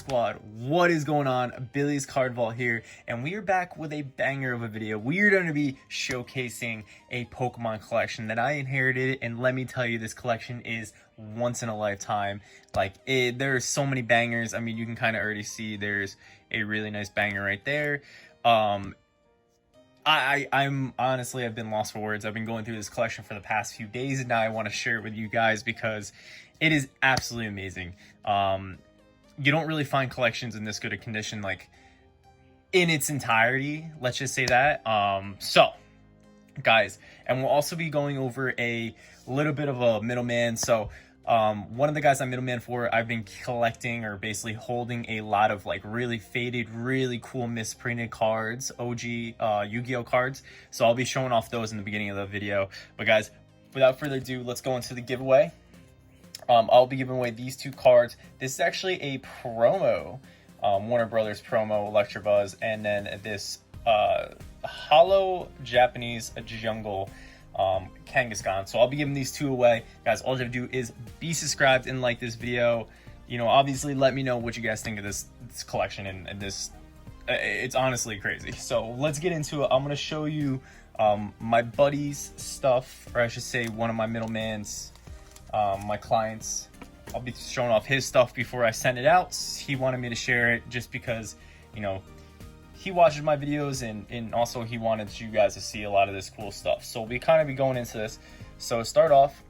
Squad, what is going on? Billy's Card Vault here, and we are back with a banger of a video. We are going to be showcasing a Pokemon collection that I inherited, and let me tell you, this collection is once in a lifetime. Like, there are so many bangers. I mean, you can kind of already see there's a really nice banger right there. I'm honestly, I've been lost for words. I've been going through this collection for the past few days, and now I want to share it with you guys because it is absolutely amazing. You don't really find collections in this good a condition, like in its entirety. Let's just say that. So, guys, and we'll also be going over a little bit of a middleman. So, one of the guys I'm middleman for, I've been collecting or basically holding a lot of like really faded, really cool misprinted cards, OG Yu-Gi-Oh cards. So I'll be showing off those in the beginning of the video. But guys, without further ado, let's go into the giveaway. I'll be giving away these two cards. This is actually a promo, Warner Brothers promo, Electabuzz, and then this Holo Japanese Jungle Kangaskhan. So I'll be giving these two away. Guys, all you have to do is be subscribed and like this video. You know, obviously let me know what you guys think of this collection and this. It's honestly crazy. So let's get into it. I'm going to show you my buddy's stuff, or I should say one of my middleman's, my clients. I'll be showing off his stuff before I send it out. He wanted me to share it just because, you know, he watches my videos and also he wanted you guys to see a lot of this cool stuff. So we kind of be going into this. So to start off,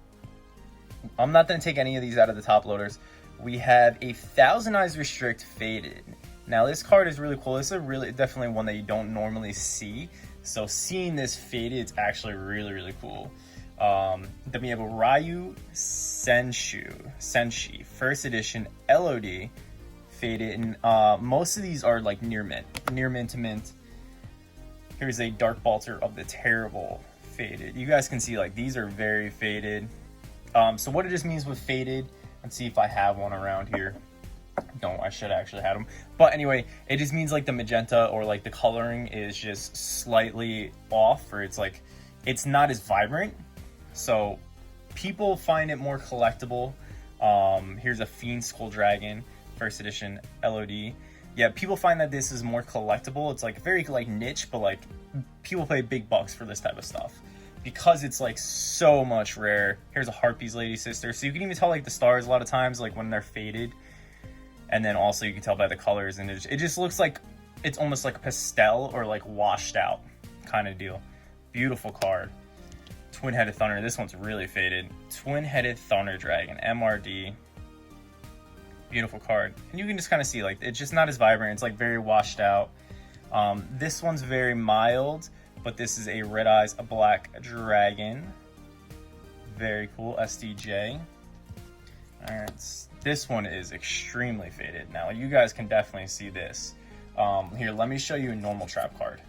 I'm not going to take any of these out of the top loaders. We have a Thousand Eyes Restrict Faded. Now this card is really cool. This is definitely one that you don't normally see. So seeing this faded, it's actually really cool. Then we have a Ryu Senshi first edition LOD faded, and most of these are like near mint to mint. Here's a Dark Balter of the Terrible faded. You guys can see like these are very faded. So what it just means with faded, let's see if I have one around here. No, I should actually have them. But anyway, it just means like the magenta or like the coloring is just slightly off, or it's like it's not as vibrant. So people find it more collectible. Here's a Fiend Skull Dragon first edition LOD. Yeah, people find that this is more collectible. It's like very like niche, but like people pay big bucks for this type of stuff because it's like so much rare. Here's a Harpy's Lady Sister. So you can even tell like the stars a lot of times like when they're faded, and then also you can tell by the colors, and it just looks like it's almost like a pastel or like washed out kind of deal. Beautiful card. Twin-Headed Thunder. This one's really faded. Twin-Headed Thunder Dragon, MRD. Beautiful card. And you can just kind of see, like, it's just not as vibrant. It's, like, very washed out. This one's very mild, but this is a Red Eyes, a Black Dragon. Very cool. SDJ. Alright. This one is extremely faded. Now, you guys can definitely see this. Here, let me show you a normal trap card.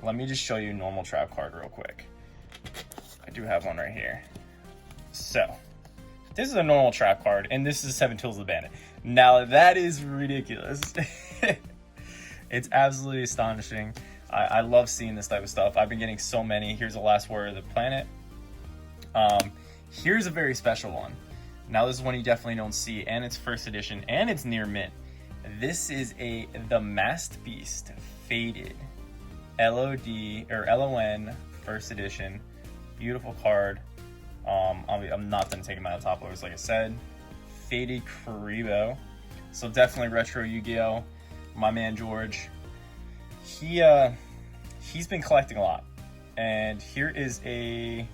Let me just show you a normal trap card real quick. I do have one right here. So, this is a normal trap card, and this is Seven Tools of the Bandit. Now, that is ridiculous. It's absolutely astonishing. I love seeing this type of stuff. I've been getting so many. Here's the Last Word of the Planet. Here's a very special one. Now, this is one you definitely don't see, and it's first edition, and it's near mint. This is The Masked Beast Faded LOD or LON first edition. Beautiful card. I'm not going to take him out of top loaders, like I said. Faded Karibo. So definitely retro Yu-Gi-Oh. My man George. He's been collecting a lot. And here is a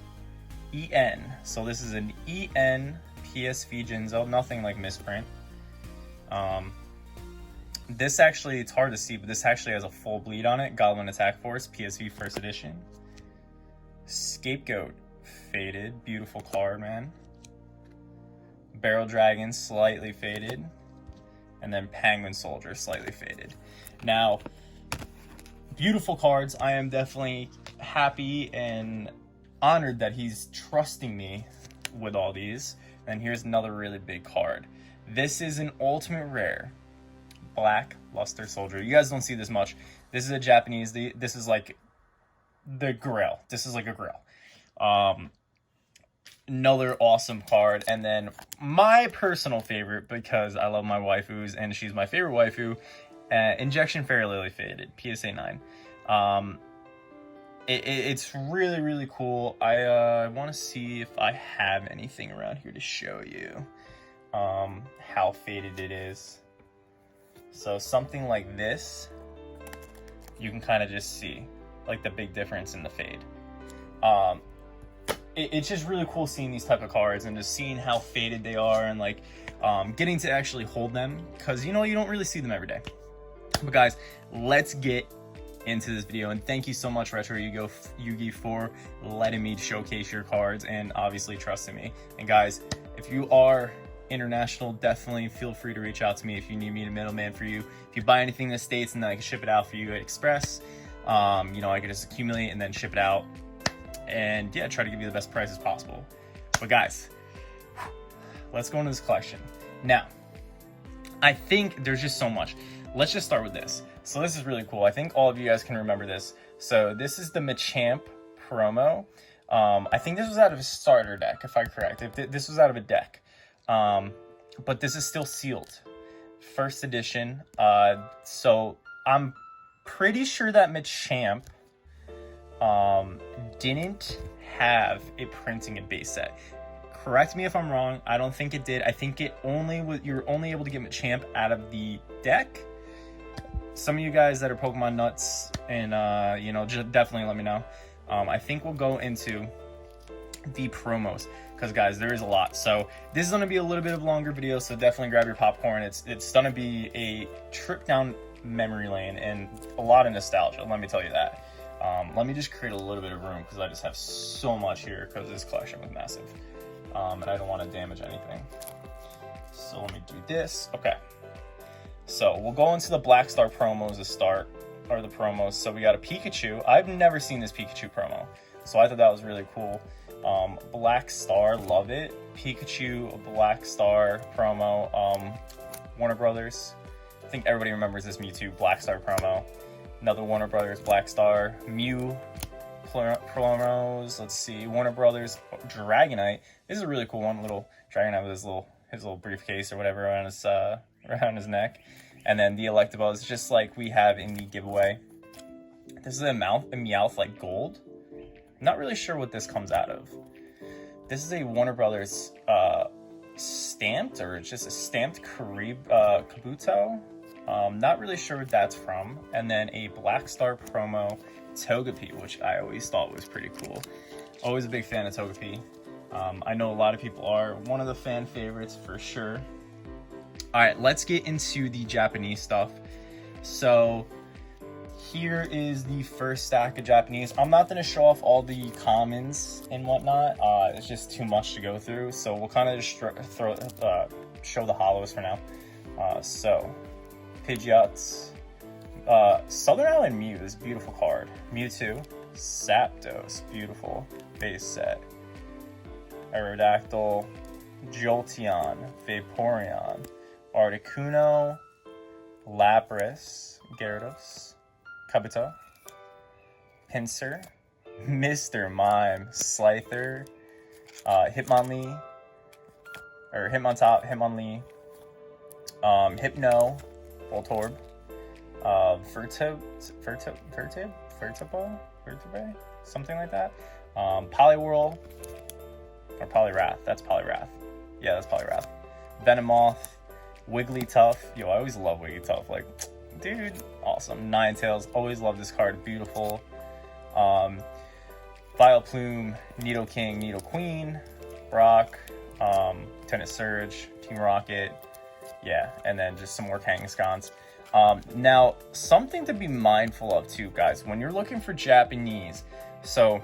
EN. So this is an EN PSV Jinzo. Nothing like misprint. This actually, it's hard to see, but this actually has a full bleed on it. Goblin Attack Force, PSV first edition. Scapegoat faded. Beautiful card, man. Barrel Dragon slightly faded. And then Penguin Soldier slightly faded. Now, beautiful cards. I am definitely happy and honored that he's trusting me with all these. And here's another really big card. This is an ultimate rare. Black Luster Soldier. You guys don't see this much. This is a Japanese. This is like the grail. This is like a grail. another awesome card. And then my personal favorite, because I love my waifus and she's my favorite waifu, Injection Fairy Lily Faded, PSA 9. It's really, really cool. I want to see if I have anything around here to show you how faded it is. So something like this, you can kind of just see like the big difference in the fade. It's just really cool seeing these type of cards and just seeing how faded they are, and like getting to actually hold them, because you know, you don't really see them every day. But guys, let's get into this video, and thank you so much, Retro Yugioh, for letting me showcase your cards and obviously trusting me. And guys, if you are international, definitely feel free to reach out to me if you need me to middleman for you. If you buy anything in the States, and then I can ship it out for you at Express, you know, I can just accumulate and then ship it out, and yeah, try to give you the best prices possible. But guys, let's go into this collection. Now, I think there's just so much. Let's just start with this. So this is really cool. I think all of you guys can remember this. So this is the Machamp Promo. I think this was out of a starter deck, if I'm correct. This was out of a deck. But this is still sealed. First edition. So I'm pretty sure that Machamp didn't have a printing in base set. Correct me if I'm wrong. I don't think it did. I think it only was, you're only able to get Machamp out of the deck. Some of you guys that are Pokemon nuts, and you know, just definitely let me know. I think we'll go into the promos, because guys, there is a lot. So this is going to be a little bit of a longer video, so definitely grab your popcorn. It's going to be a trip down memory lane and a lot of nostalgia, let me tell you that. Let me just create a little bit of room, because I just have so much here, because this collection was massive, and I don't want to damage anything. So let me do this. Okay. So we'll go into the Black Star promos to start, or the promos. So we got a Pikachu. I've never seen this Pikachu promo, so I thought that was really cool. Black Star, love it. Pikachu Black Star promo. Warner Brothers. I think everybody remembers this Mewtwo Black Star promo. Another Warner Brothers Black Star. Mew promos. Let's see. Warner Brothers Dragonite. This is a really cool one. Little Dragonite with his little briefcase or whatever around his neck. And then the Electabuzz, just like we have in the giveaway. This is a Meowth like gold. I'm not really sure what this comes out of. This is a Warner Brothers stamped, or it's just a stamped Kabuto. Not really sure what that's from. And then a Black Star promo Togepi, which I always thought was pretty cool. Always a big fan of Togepi. I know a lot of people are. One of the fan favorites for sure. Alright, let's get into the Japanese stuff. So here is the first stack of Japanese. I'm not going to show off all the commons and whatnot. It's just too much to go through. So we'll kind of just show the holos for now. So Pidgeot, Southern Island Mew is a beautiful card. Mewtwo, Zapdos, beautiful base set. Aerodactyl, Jolteon, Vaporeon, Articuno, Lapras, Gyarados, Kabuto, Pinsir, Mr. Mime, Slifer, Hitmonlee, or Hitmontop, Hitmonlee, Hypno, Voltorb, Vertibo, something like that, Poliwhirl, or Poliwrath, that's Poliwrath. Yeah, that's Poliwrath. Venomoth, Wigglytuff. Yo, I always love Wigglytuff. Like, dude, awesome. Ninetales, always love this card. Beautiful. Vileplume, Nidoking, Nidoqueen, Brock, Tennis Surge, Team Rocket. Yeah, and then just some more Kangaskhan's. Now, something to be mindful of too, guys, when you're looking for Japanese. So,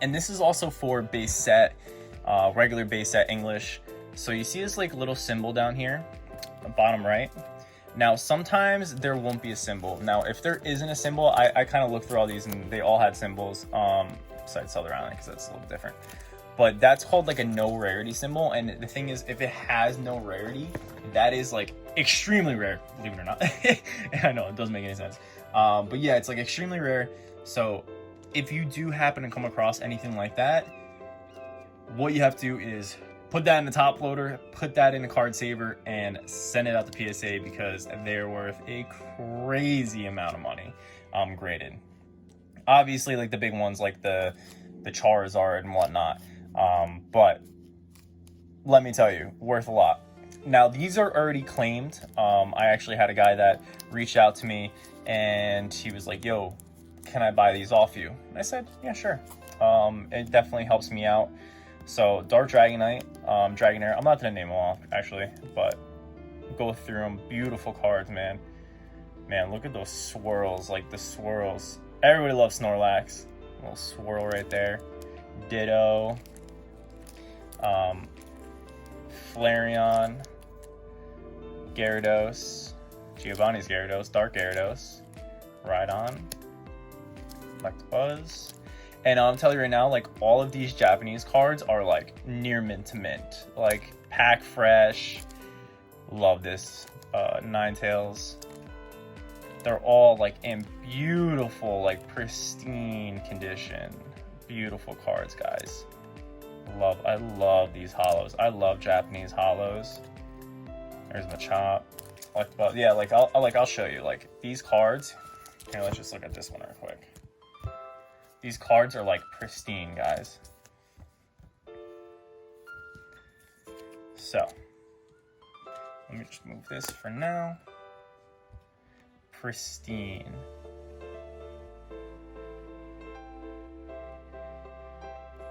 and this is also for base set, regular base set English. So you see this like little symbol down here, the bottom right. Now sometimes there won't be a symbol. Now if there isn't a symbol, I kind of looked through all these and they all had symbols, besides Southern Island, because that's a little different. But that's called like a no rarity symbol. And the thing is, if it has no rarity, that is like extremely rare, believe it or not. I know, it doesn't make any sense. But yeah, it's like extremely rare. So if you do happen to come across anything like that, what you have to do is put that in the top loader, put that in a card saver, and send it out to PSA because they're worth a crazy amount of money graded. Obviously, like the big ones like the Charizard and whatnot, but let me tell you, worth a lot. Now, these are already claimed. I actually had a guy that reached out to me and he was like, yo, can I buy these off you? And I said, yeah, sure. It definitely helps me out. So Dark Dragonite, Dragonair, I'm not gonna name them all actually, but go through them. Beautiful cards, man. Man, look at those swirls, like the swirls. Everybody loves Snorlax. A little swirl right there. Ditto. Flareon. Gyarados. Giovanni's Gyarados. Dark Gyarados. Rhydon. Electabuzz. And I'm telling you right now, like all of these Japanese cards are like near mint to mint. Like pack fresh. Love this. Ninetales. They're all like in beautiful, like pristine condition. Beautiful cards, guys. I love these holos. I love Japanese holos. There's Machamp. Yeah, like I'll show you like these cards. Here, let's just look at this one real quick. These cards are like pristine, guys. So let me just move this for now. Pristine.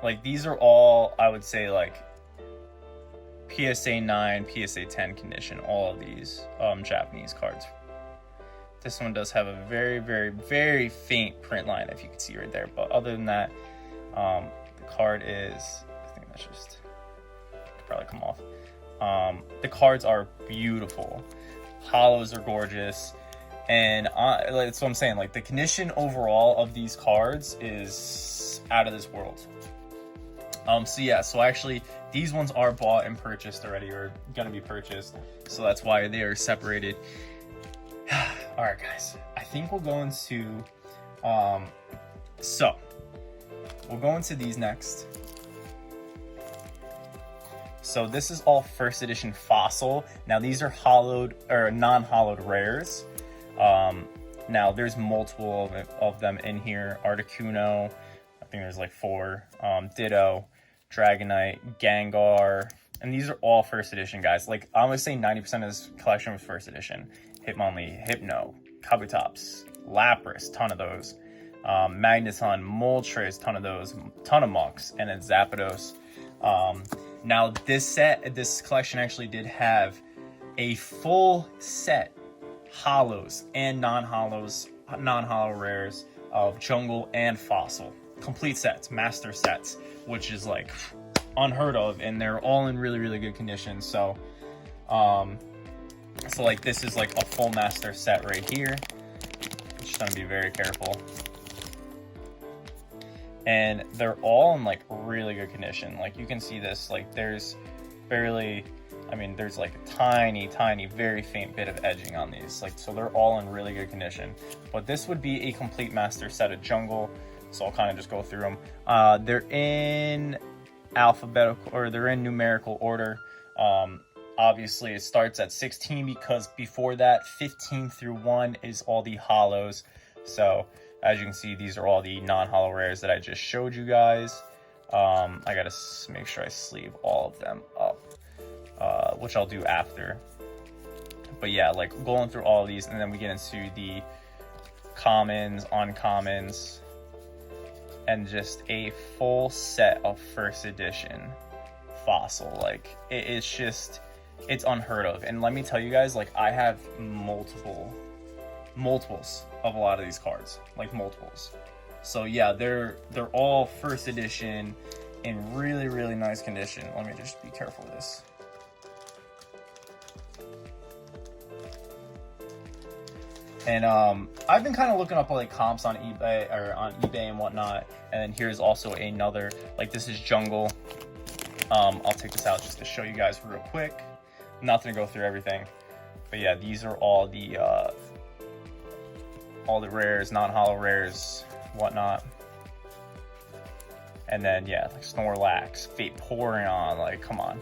Like these are all, I would say, like PSA 9, PSA 10 condition, all of these Japanese cards. This one does have a very, very, very faint print line, if you can see right there. But other than that, the card is, I think that's just, could probably come off. The cards are beautiful. Holos are gorgeous. And that's what I'm saying. Like the condition overall of these cards is out of this world. So yeah, so actually these ones are bought and purchased already, or gonna be purchased. So that's why they are separated. All right, guys, I think we'll go into, so we'll go into these next. So this is all first edition fossil. Now these are hollowed or non-hollowed rares. Now there's multiple of them in here. Articuno, I think there's like 4. Ditto, Dragonite, Gengar, and these are all first edition, guys. Like I'm gonna say 90% of this collection was first edition. Hitmonlee, Hypno, Kabutops, Lapras, ton of those. Magneton, Moltres, ton of those, ton of Mucks, and then Zapdos. Now this collection actually did have a full set holos and non-holo rares of Jungle and Fossil. Complete sets, master sets, which is like unheard of, and they're all in really, really good condition. So like this is like a full master set right here. Just gonna be very careful. And they're all in like really good condition. Like you can see this, like there's barely, I mean, there's like a tiny, very faint bit of edging on these. Like, so they're all in really good condition. But this would be a complete master set of Jungle. So I'll kind of just go through them. They're in alphabetical, or they're in numerical order. Obviously it starts at 16 because before that 15 through 1 is all the holos. So as you can see, these are all the non-holo rares that I just showed you guys. I gotta make sure I sleeve all of them up, which I'll do after. But yeah, like going through all of these, and then we get into the commons, uncommons, and just a full set of first edition fossil. Like it's unheard of. And let me tell you guys, like I have multiples of a lot of these cards, like multiples. So yeah, they're all first edition in really, really nice condition. Let me just be careful with this. And I've been kind of looking up like comps on eBay and whatnot. And then here's also another, like this is Jungle. I'll take this out just to show you guys real quick. I'm not gonna go through everything, but yeah, these are all the rares, non-holo rares, whatnot. And then, yeah, like Snorlax, Vaporeon, like, come on.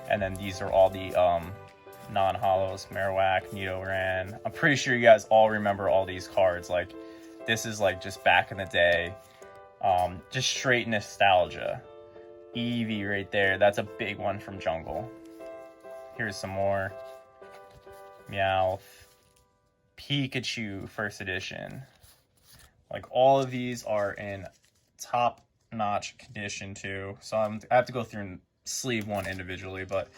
And then these are all the non-holos, Marowak, Nidoran. I'm pretty sure you guys all remember all these cards. Like, this is like just back in the day. Just straight nostalgia. Eevee right there. That's a big one from Jungle. Here's some more. Meowth. Pikachu first edition. Like, all of these are in top-notch condition too. So I have to go through and sleeve one individually, but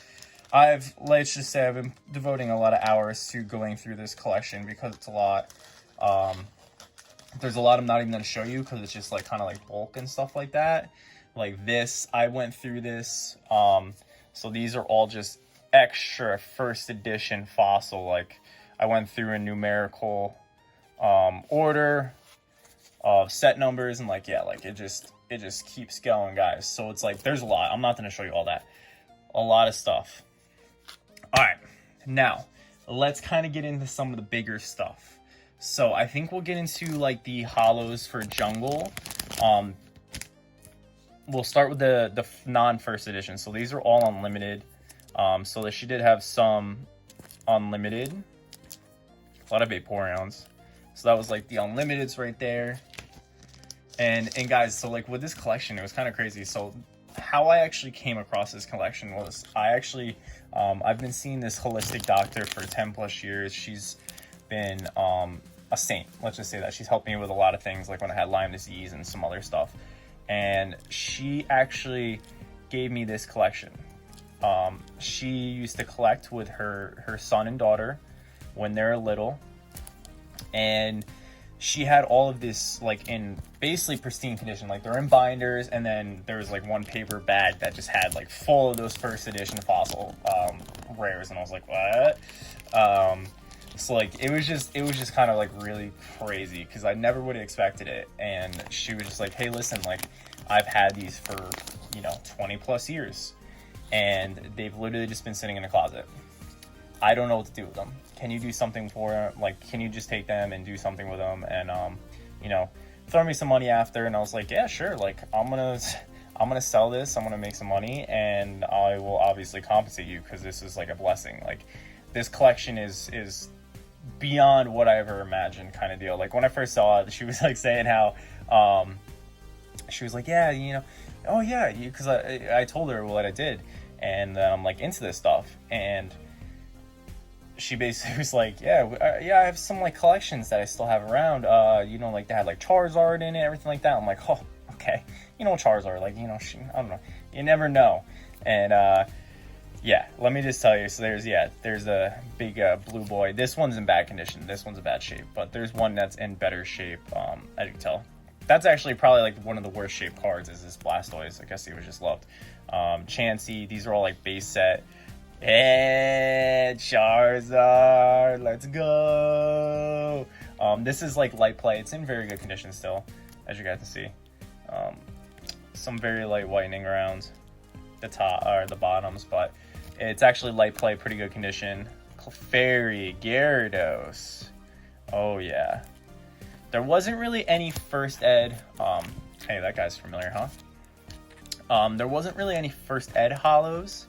let's just say I've been devoting a lot of hours to going through this collection because it's a lot. There's a lot I'm not even going to show you because it's just like kind of like bulk and stuff like that. Like this, I went through this. So these are all just extra first edition fossil. Like, I went through a numerical order of set numbers, and like, yeah, like it just keeps going, guys. So it's like there's a lot. I'm not going to show you all that. A lot of stuff. All right, now let's kind of get into some of the bigger stuff. So I think we'll get into like the holos for Jungle. We'll start with the non-first edition. So these are all unlimited. So she did have some unlimited. A lot of Vaporeons. So that was like the unlimiteds right there. And guys, so like with this collection, it was kind of crazy. So how I actually came across this collection was I've been seeing this holistic doctor for 10 plus years. She's been a saint. Let's just say that. She's helped me with a lot of things, like when I had Lyme disease and some other stuff. And she actually gave me this collection. She used to collect with her son and daughter when they're little. And she had all of this like in basically pristine condition. Like, they're in binders, and then there was like one paper bag that just had like full of those first edition fossil rares, and I was like, what? So like it was just kind of like really crazy because I never would have expected it. And she was just like, hey, listen, like, I've had these for 20 plus years, and they've literally just been sitting in the closet. I don't know what to do with them. Can you do something for them? Like, can you just take them and do something with them and throw me some money after? And I was like, yeah, sure. Like, I'm gonna sell this. I'm gonna make some money, and I will obviously compensate you because this is like a blessing. Like, this collection is beyond what I ever imagined, kind of deal. Like, when I first saw it, she was like saying how she was like, yeah, oh yeah, because I told her what I did, and I'm like into this stuff, and she basically was like, yeah, I have some like collections that I still have around, like they had like Charizard in it, everything like that. I'm like, oh, okay, Charizard, like, I don't know, you never know. And yeah, let me just tell you, so there's a big blue boy. This one's in bad condition, this one's in bad shape, but there's one that's in better shape. As you can tell, that's actually probably like one of the worst shaped cards is this Blastoise. I guess he was just loved. Chansey, these are all like base set. And Charizard, let's go. This is like light play. It's in very good condition still, as you guys can see. Some very light whitening around the top or the bottoms, but it's actually light play, pretty good condition. Clefairy, Gyarados. Oh yeah. There wasn't really any first ed. Hey, that guy's familiar, huh? There wasn't really any first ed holos,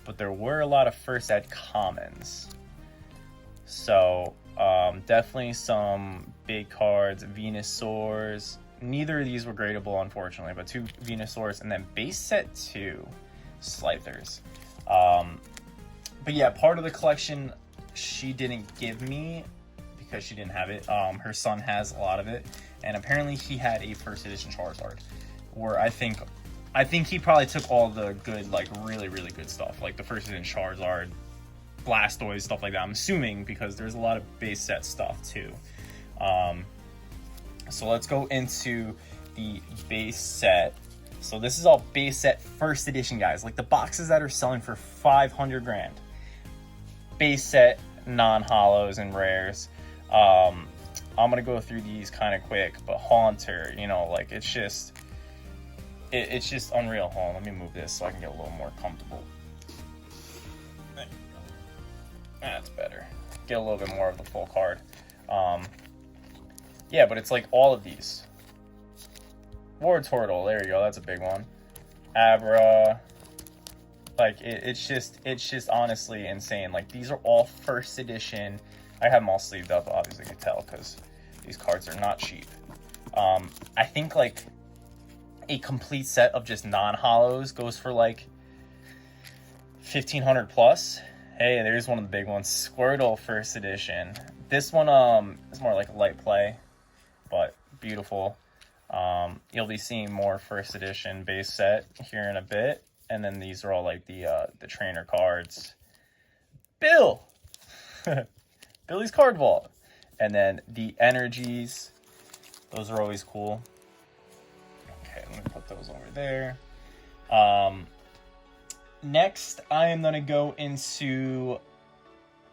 but there were a lot of first ed commons. So definitely some big cards. Venusaurs. Neither of these were gradable, unfortunately, but 2 Venusaurs, and then base set 2 Slythers. But yeah, part of the collection she didn't give me because she didn't have it. Her son has a lot of it, and apparently he had a first edition Charizard, where I think he probably took all the good, like really, really good stuff, like the first edition Charizard, Blastoise, stuff like that. I'm assuming because there's a lot of base set stuff too. So let's go into the base set. So this is all base set first edition, guys. Like the boxes that are selling for 500 grand. Base set, non-holos and rares. I'm gonna go through these kind of quick, but Haunter, like it's just unreal. Hold on, let me move this so I can get a little more comfortable. There you go. That's better. Get a little bit more of the full card. Yeah, but it's like all of these. Turtle, there you go, that's a big one. Abra. Like, it's just honestly insane. Like, these are all first edition. I have them all sleeved up, obviously you can tell, because these cards are not cheap. I think, like, a complete set of just non-holos goes for, like, 1,500 plus. Hey, there's one of the big ones. Squirtle first edition. This one, is more like a light play, but beautiful. You'll be seeing more first edition base set here in a bit. And then these are all like the trainer cards. Bill! Billy's card vault. And then the energies. Those are always cool. Okay, let me put those over there. Next, I am going to go into...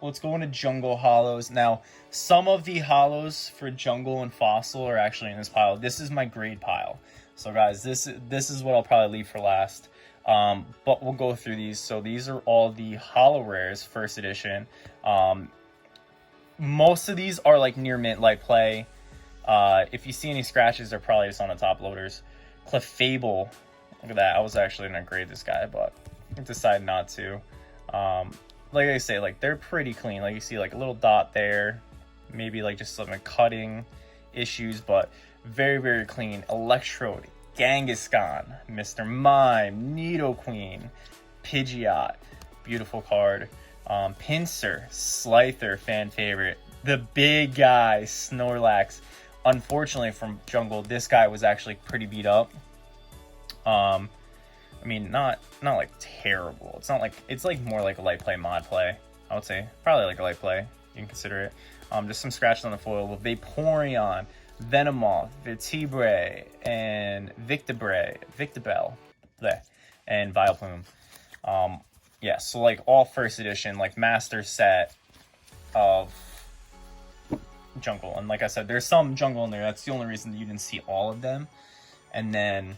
Let's go into Jungle Holos. Now, some of the Holos for Jungle and Fossil are actually in this pile. This is my grade pile. So guys, this is what I'll probably leave for last. But we'll go through these. So these are all the Holo Rares first edition. Most of these are like near mint, light play. If you see any scratches, they're probably just on the top loaders. Clefable, look at that. I was actually gonna grade this guy, but I decided not to. Like I say, like they're pretty clean. Like you see like a little dot there, maybe like just some cutting issues, but very, very clean. Electrode, Kangaskhan, Mr. Mime, Nidoqueen, Pidgeot, beautiful card. Pinsir, Slifer, fan favorite. The big guy, Snorlax. Unfortunately from Jungle, this guy was actually pretty beat up. I mean, not like terrible. It's not like, it's like more like a light play, mod play. I would say probably like a light play. You can consider it. Just some scratches on the foil with Vaporeon, Venomoth, Vertebrae, and Victobell, and Vileplume. Yeah, so like all first edition, like master set of Jungle. And like I said, there's some Jungle in there. That's the only reason that you didn't see all of them. And then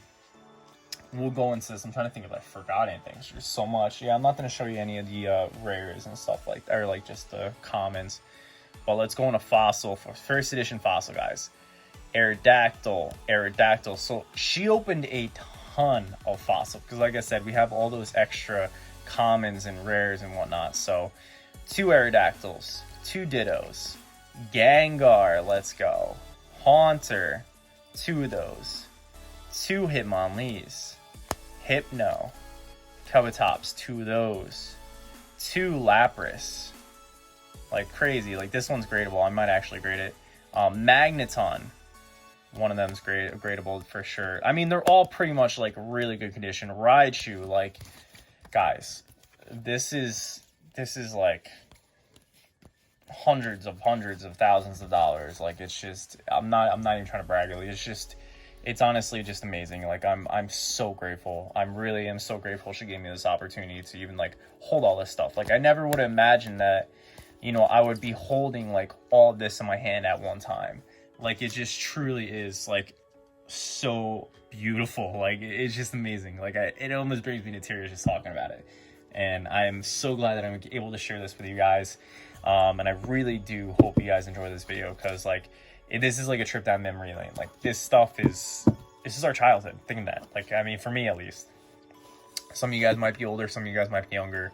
we'll go into this. I'm trying to think if I forgot anything. There's so much. Yeah, I'm not going to show you any of the rares and stuff like that, or like just the commons. But let's go into Fossil. First edition Fossil, guys. Aerodactyl. So she opened a ton of Fossil because, like I said, we have all those extra commons and rares and whatnot. So 2 Aerodactyls, 2 Dittos, Gengar, let's go, Haunter, 2 of those, 2 Hitmonlees, Hypno, Cubatops, 2 of those, 2 Lapras, like crazy. Like this one's gradable. I might actually grade it. Magneton, one of them's gradable for sure. I mean, they're all pretty much like really good condition. Raichu, like, guys, this is like hundreds of thousands of dollars. Like, it's just, I'm not even trying to brag. It's honestly just amazing. Like, I'm so grateful. I really am so grateful she gave me this opportunity to even like hold all this stuff. Like, I never would have imagined that, you know, I would be holding like all of this in my hand at one time. Like, it just truly is like so beautiful. Like, it's just amazing. Like, it almost brings me to tears just talking about it. And I am so glad that I'm able to share this with you guys. And I really do hope you guys enjoy this video, because like this is like a trip down memory lane. Like, this is our childhood. Think of that. Like, I mean, for me at least. Some of you guys might be older, some of you guys might be younger,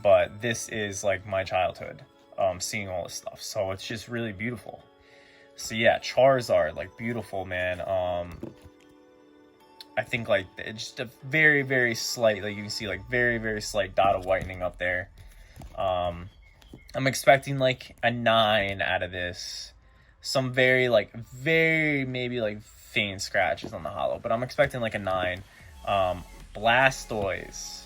but this is like my childhood, seeing all this stuff. So it's just really beautiful. So yeah, Charizard, like, beautiful, man. I think like it's just a very, very slight, like you can see like very, very slight dot of whitening up there. I'm expecting like a 9 out of this. Some very maybe like faint scratches on the holo, but I'm expecting like a 9. Blastoise,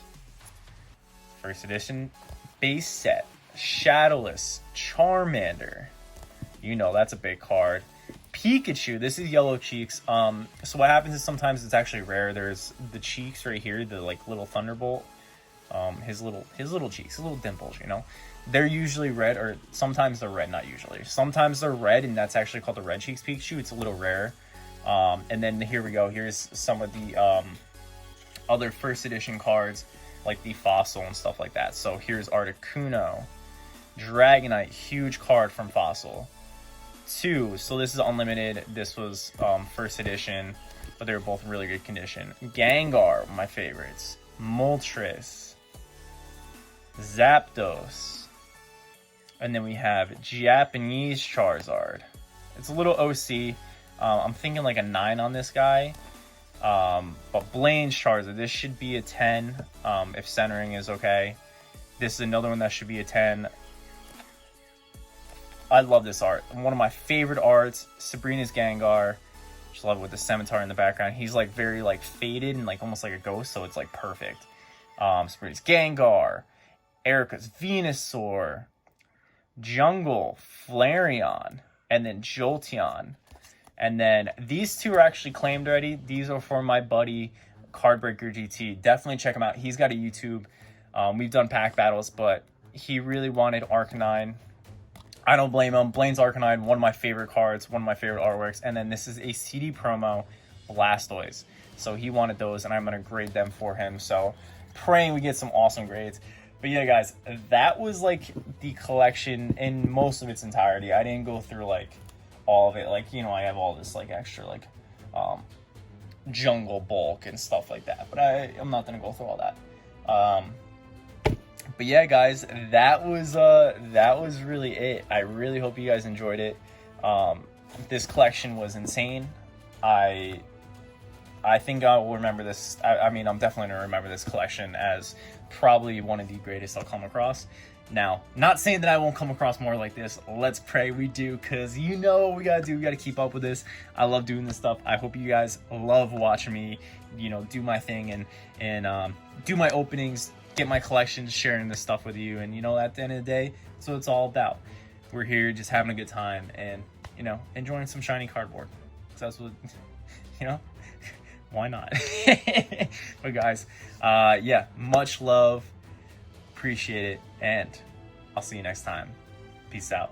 first edition base set, Shadowless, Charmander. You know, that's a big card. Pikachu, this is Yellow Cheeks. So what happens is sometimes it's actually rare. There's the cheeks right here, the like little Thunderbolt. His little cheeks, his little dimples, you know. They're usually red, or sometimes they're red, not usually. Sometimes they're red, and that's actually called the Red Cheeks Pikachu. It's a little rare. And then here we go. Here's some of the other first edition cards, like the Fossil and stuff like that. So here's Articuno Dragonite, huge card from Fossil. 2, so this is unlimited. This was first edition. but they were both in really good condition. Gengar, my favorites. Moltres, Zapdos, and then we have Japanese Charizard. It's a little OC. I'm thinking like a 9 on this guy. But Blaine's Charizard, this should be a 10 if centering is okay. This is another one that should be a 10. I love this art. One of my favorite arts. Sabrina's Gengar. Just love it with the scimitar in the background. He's like very like faded and like almost like a ghost, so it's like perfect. Sabrina's Gengar. Erica's Venusaur. Jungle Flareon. And then Jolteon. And then these two are actually claimed already. These are for my buddy Cardbreaker GT. Definitely check him out. He's got a YouTube. We've done pack battles, but he really wanted Arcanine. I don't blame him. Blaine's Arcanine, one of my favorite cards, one of my favorite artworks. And then this is a CD promo, Blastoise. So he wanted those, and I'm going to grade them for him. So praying we get some awesome grades. But yeah, guys, that was like the collection in most of its entirety. I didn't go through like all of it. Like, you know, I have all this like extra like jungle bulk and stuff like that. But I'm not going to go through all that. But yeah, guys, that was really it. I really hope you guys enjoyed it. This collection was insane. I think I will remember this. I mean, I'm definitely going to remember this collection as probably one of the greatest I'll come across. Now, not saying that I won't come across more like this. Let's pray we do, because you know what we got to do. We got to keep up with this. I love doing this stuff. I hope you guys love watching me, you know, do my thing and do my openings, get my collections, sharing this stuff with you. And, you know, at the end of the day, that's what it's all about. We're here just having a good time and, you know, enjoying some shiny cardboard. So that's what, you know, why not? But guys, yeah, much love. Appreciate it. And I'll see you next time. Peace out.